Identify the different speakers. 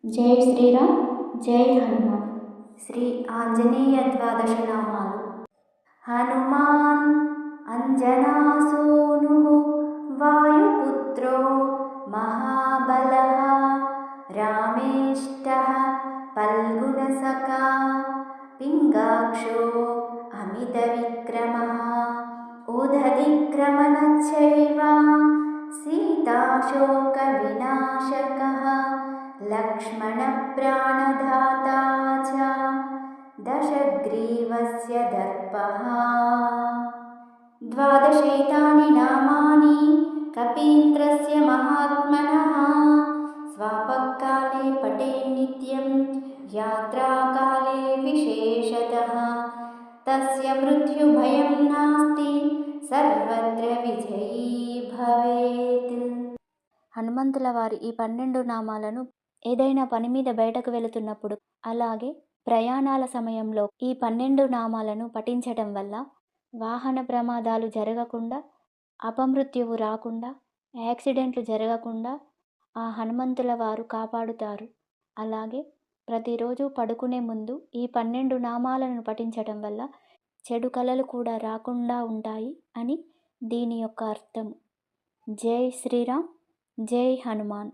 Speaker 1: జై శ్రీరామ్, జై హనుమాన్. శ్రీ ఆంజనేయ ద్వాదశ నామాలు. హనుమాన్ అంజనాసూను వాయుపుత్రో మహాబలః రామేష్టః ఫల్గుణసఖా పింగాక్షో అమితవిక్రమः ఉదధిక్రమణశ్చైవ సీతాశోకవినాశకः లక్ష్మణప్రాణదాతా చ దశగ్రీవస్య దర్పః. ద్వాదశైతాని నామాని కపీంద్రస్య మహాత్మనః స్వాపకాలే పఠేన్నిత్యం యాత్రాకాలే విశేషతః తస్య మృత్యుభయం నాస్తి సర్వత్ర విజయీ భవేత్. హనుమంతుల వారి ఈ 12 నామాలను ఏదైనా పని మీద బయటకు వెళుతున్నప్పుడు, అలాగే ప్రయాణాల సమయంలో ఈ 12 నామాలను పఠించటం వల్ల వాహన ప్రమాదాలు జరగకుండా, అపమృత్యువు రాకుండా, యాక్సిడెంట్లు జరగకుండా ఆ హనుమంతుల వారు కాపాడుతారు. అలాగే ప్రతిరోజు పడుకునే ముందు ఈ 12 నామాలను పఠించటం వల్ల చెడు కలలు కూడా రాకుండా ఉంటాయి అని దీని యొక్క అర్థం. జై శ్రీరామ్, జై హనుమాన్.